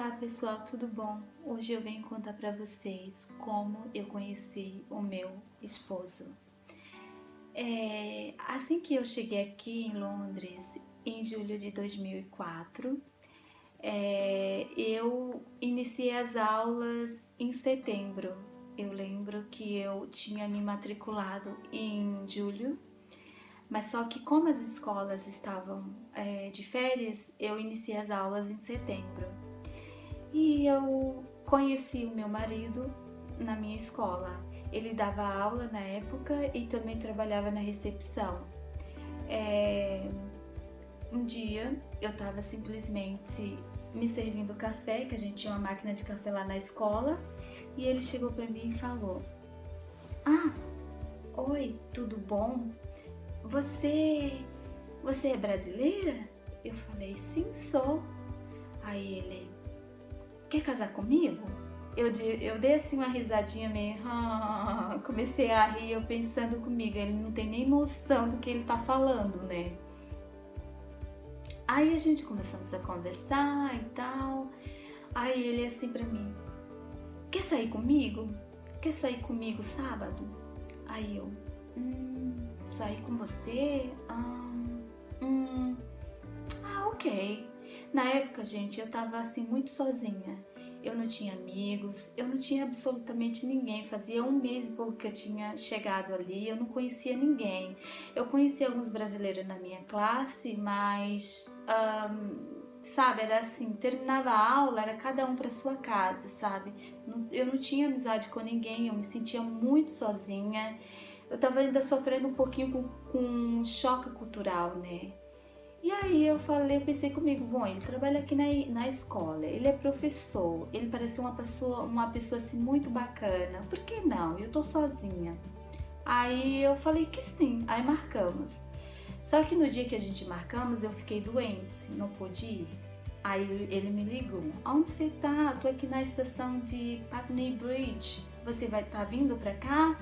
Olá pessoal, tudo bom? Hoje eu venho contar para vocês como eu conheci o meu esposo. Assim que eu cheguei aqui em Londres, em julho de 2004, eu iniciei as aulas em setembro. Eu lembro que eu tinha me matriculado em julho, mas só que como as escolas estavam de férias, eu iniciei as aulas em setembro. E eu conheci o meu marido na minha escola. Ele dava aula na época e também trabalhava na recepção. Um dia eu estava simplesmente me servindo café, que a gente tinha uma máquina de café lá na escola, e ele chegou para mim e falou: "Ah, oi, tudo bom? Você é brasileira?" Eu falei: "Sim, sou." Aí ele: "Quer casar comigo?" Eu dei assim uma risadinha meio, comecei a rir, eu pensando comigo, ele não tem nem noção do que ele tá falando, né? Aí a gente começamos a conversar e tal. Aí ele assim pra mim: "Quer sair comigo? Quer sair comigo sábado?" Aí eu: Sair com você? Ok." Na época, gente, eu tava assim muito sozinha. Eu não tinha amigos, eu não tinha absolutamente ninguém. Fazia um mês e pouco que eu tinha chegado ali, eu não conhecia ninguém. Eu conhecia alguns brasileiros na minha classe, mas, sabe, era assim, terminava a aula, era cada um para sua casa, sabe? Eu não tinha amizade com ninguém, eu me sentia muito sozinha. Eu tava ainda sofrendo um pouquinho com um choque cultural, né? E aí eu pensei comigo, bom, ele trabalha aqui na escola, ele é professor, ele parece uma pessoa assim muito bacana, por que não? Eu tô sozinha. Aí eu falei que sim, aí marcamos. Só que no dia que a gente marcamos, eu fiquei doente, não pude ir. Aí ele me ligou: "Onde você tá? Tô aqui na estação de Putney Bridge, você vai estar vindo pra cá?"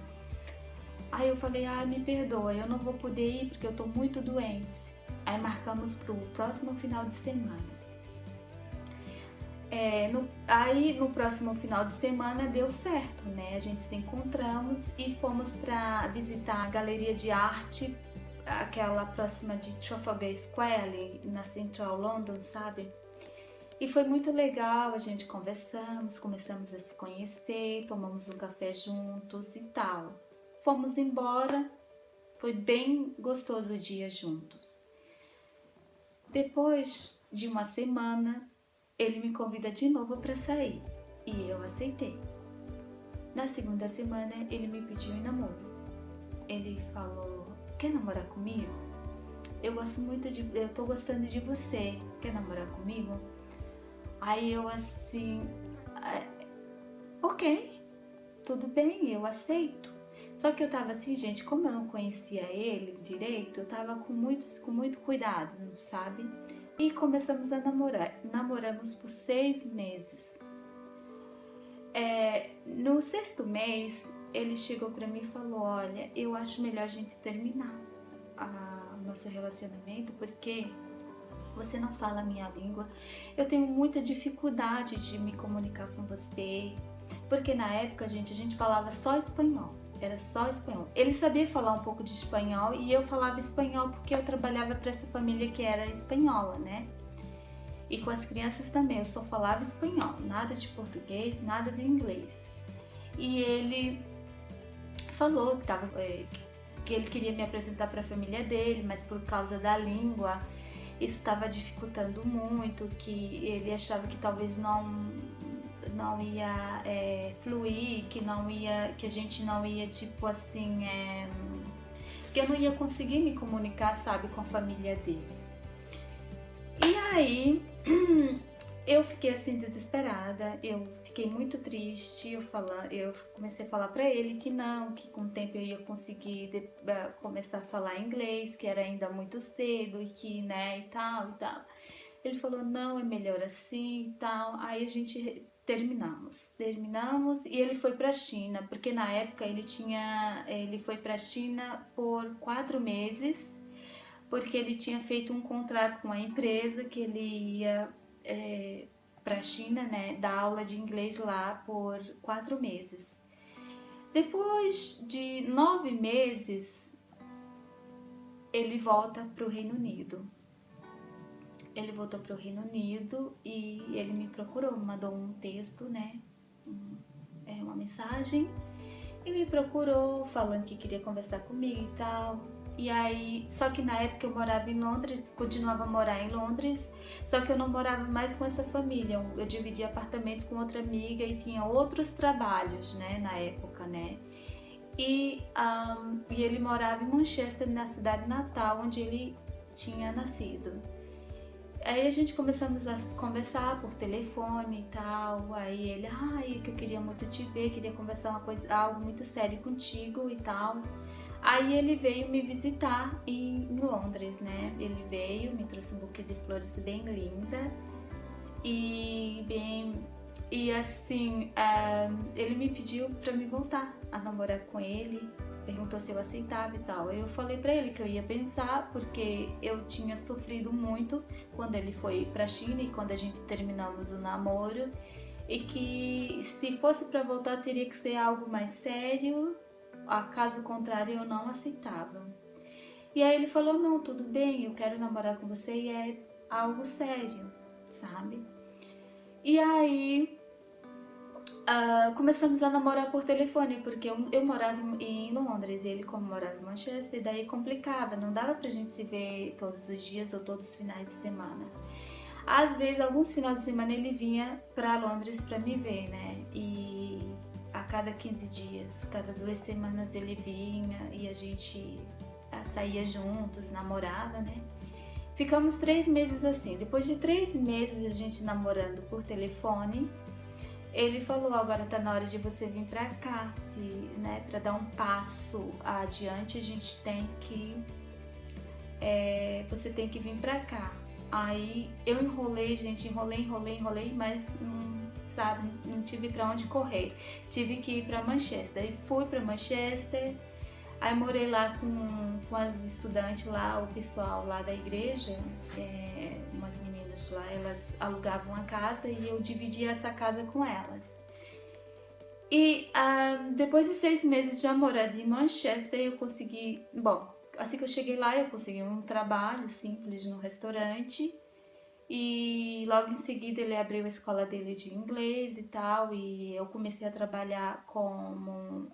Aí eu falei: "Ah, me perdoa, eu não vou poder ir porque eu tô muito doente." Aí marcamos pro próximo final de semana. Aí no próximo final de semana deu certo, né? A gente se encontramos e fomos para visitar a galeria de arte, aquela próxima de Trafalgar Square, ali na Central London, sabe? E foi muito legal, a gente conversamos, começamos a se conhecer, tomamos um café juntos e tal. Fomos embora, foi bem gostoso o dia juntos. Depois de uma semana, ele me convida de novo para sair e eu aceitei. Na segunda semana, ele me pediu em namoro. Ele falou: "Quer namorar comigo? Eu tô gostando de você. Quer namorar comigo?" Aí eu assim, ok, tudo bem, eu aceito. Só que eu tava assim, gente, como eu não conhecia ele direito, eu tava com muito cuidado, sabe? E começamos a namorar. Namoramos por 6 meses. No sexto mês, ele chegou pra mim e falou: "Olha, eu acho melhor a gente terminar o nosso relacionamento, porque você não fala a minha língua. Eu tenho muita dificuldade de me comunicar com você." Porque na época, gente, a gente falava só espanhol. Era só espanhol. Ele sabia falar um pouco de espanhol e eu falava espanhol porque eu trabalhava para essa família que era espanhola, né? E com as crianças também, eu só falava espanhol, nada de português, nada de inglês. E ele falou que ele queria me apresentar para a família dele, mas por causa da língua, isso estava dificultando muito, que ele achava que talvez não ia fluir, que a gente não ia, tipo assim, que eu não ia conseguir me comunicar, sabe, com a família dele. E aí eu fiquei assim desesperada, eu fiquei muito triste, eu comecei a falar pra ele que não, que com o tempo eu ia conseguir começar a falar inglês, que era ainda muito cedo e que, né, e tal e tal. Ele falou: "Não, é melhor assim e tal." Aí a gente terminamos e ele foi pra China, porque na época ele foi pra China por 4 meses, porque ele tinha feito um contrato com a empresa que ele ia pra China, né, dar aula de inglês lá por 4 meses. Depois de 9 meses, ele volta pro Reino Unido. Ele voltou pro Reino Unido e ele me procurou, mandou um texto, né, uma mensagem, e me procurou falando que queria conversar comigo e tal. E aí, só que na época eu morava em Londres, continuava a morar em Londres, só que eu não morava mais com essa família. Eu dividia apartamento com outra amiga e tinha outros trabalhos, né, na época, né. E ele morava em Manchester, na cidade natal, onde ele tinha nascido. Aí a gente começamos a conversar por telefone e tal. Aí ele, que eu queria muito te ver, queria conversar algo muito sério contigo e tal. Aí ele veio me visitar em Londres, né? Ele veio, me trouxe um buquê de flores bem linda e assim, ele me pediu pra me voltar a namorar com ele. Perguntou se eu aceitava e tal. Eu falei pra ele que eu ia pensar, porque eu tinha sofrido muito quando ele foi pra China e quando a gente terminamos o namoro, e que se fosse pra voltar teria que ser algo mais sério, caso contrário eu não aceitava. E aí ele falou, não, tudo bem, eu quero namorar com você e é algo sério, sabe? E aí começamos a namorar por telefone, porque eu morava em Londres e ele, como morava em Manchester, daí complicava, não dava pra gente se ver todos os dias ou todos os finais de semana. Às vezes, alguns finais de semana ele vinha pra Londres pra me ver, né? E a cada 15 dias, cada 2 semanas ele vinha e a gente saía juntos, namorava, né? Ficamos 3 meses assim. Depois de 3 meses a gente namorando por telefone, ele falou, agora tá na hora de você vir pra cá, né, pra dar um passo adiante, a gente tem que, você tem que vir pra cá. Aí eu enrolei, gente, enrolei, mas não tive pra onde correr. Tive que ir pra Manchester, aí fui pra Manchester, aí morei lá com as estudantes lá, o pessoal lá da igreja, umas meninas lá, elas alugavam a casa e eu dividia essa casa com elas. E depois de 6 meses já morando em Manchester, eu consegui, assim que eu cheguei lá, eu consegui um trabalho simples no restaurante. E logo em seguida ele abriu a escola dele de inglês e tal, e eu comecei a trabalhar como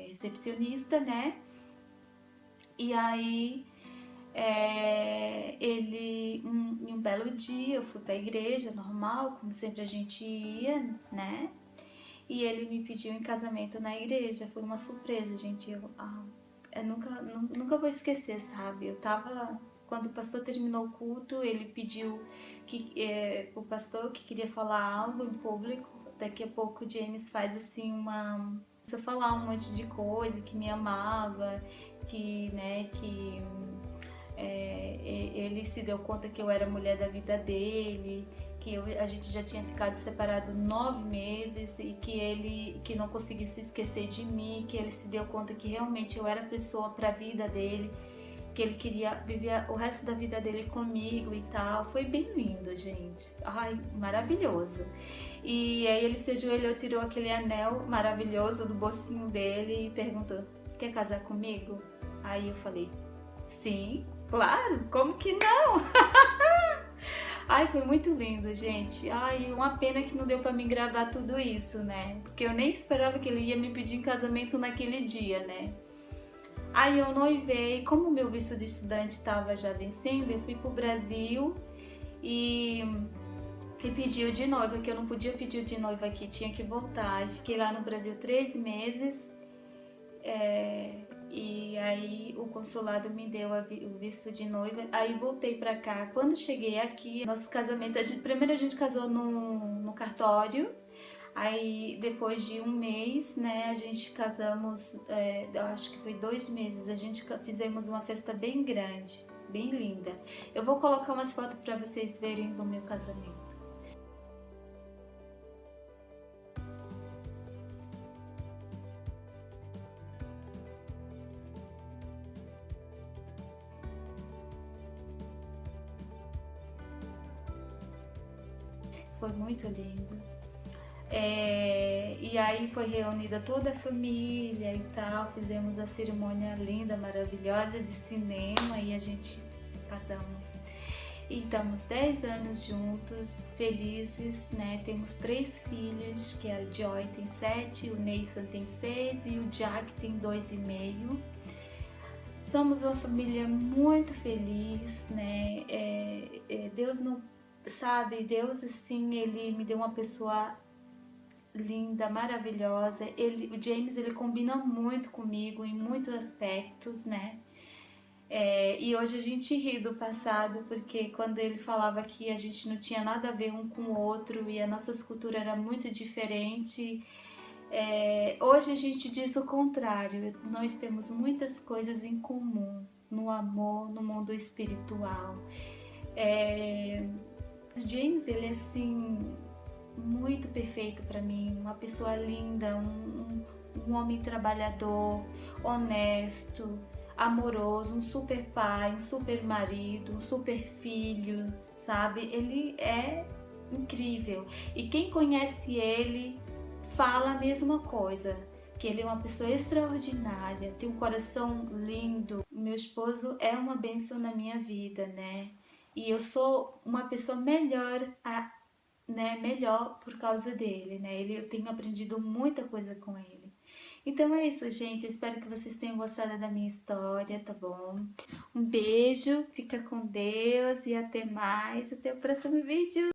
recepcionista, né? E aí em um belo dia eu fui pra igreja normal, como sempre a gente ia, né? E ele me pediu em casamento na igreja. Foi uma surpresa, gente. Eu nunca vou esquecer, sabe? Eu tava... Quando o pastor terminou o culto, ele pediu o pastor que queria falar algo em público. Daqui a pouco o James faz assim começou a falar um monte de coisa, que me amava, ele se deu conta que eu era a mulher da vida dele, que a gente já tinha ficado separado 9 meses e que não conseguia se esquecer de mim, que ele se deu conta que realmente eu era a pessoa para a vida dele, que ele queria viver o resto da vida dele comigo e tal. Foi bem lindo, gente. Ai, maravilhoso. E aí ele se ajoelhou, tirou aquele anel maravilhoso do bolsinho dele e perguntou, quer casar comigo? Aí eu falei, sim, claro, como que não? Ai, foi muito lindo, gente. Ai, uma pena que não deu pra mim gravar tudo isso, né? Porque eu nem esperava que ele ia me pedir em casamento naquele dia, né? Aí eu noivei, como o meu visto de estudante estava já vencendo, eu fui pro Brasil e pedi o de noiva, que eu não podia pedir o de noiva aqui, tinha que voltar. E fiquei lá no Brasil 3 meses. E aí o consulado me deu o visto de noiva, aí voltei pra cá. Quando cheguei aqui, nosso casamento, primeiro a gente casou no cartório, aí depois de 1 mês, né, a gente casamos, eu acho que foi 2 meses, a gente fizemos uma festa bem grande, bem linda. Eu vou colocar umas fotos pra vocês verem do meu casamento. foi muito lindo. E aí foi reunida toda a família e tal, fizemos a cerimônia linda, maravilhosa de cinema e a gente casamos. E estamos 10 anos juntos, felizes, né? Temos 3 filhos, que a Joy tem 7, o Nathan tem 6 e o Jack tem 2,5. Somos uma família muito feliz, né? Deus não sabe, Deus assim, ele me deu uma pessoa linda, maravilhosa. O James, ele combina muito comigo em muitos aspectos, né? E hoje a gente ri do passado, porque quando ele falava que a gente não tinha nada a ver um com o outro e a nossa cultura era muito diferente, hoje a gente diz o contrário. Nós temos muitas coisas em comum no amor, no mundo espiritual. James, ele é assim muito perfeito para mim, uma pessoa linda, um homem trabalhador, honesto, amoroso, um super pai, um super marido, um super filho, sabe? Ele é incrível. E quem conhece ele fala a mesma coisa, que ele é uma pessoa extraordinária, tem um coração lindo. Meu esposo é uma bênção na minha vida, né? E eu sou uma pessoa melhor melhor por causa dele, né? Eu tenho aprendido muita coisa com ele. Então é isso, gente. Eu espero que vocês tenham gostado da minha história, tá bom? Um beijo, fica com Deus e até mais. Até o próximo vídeo.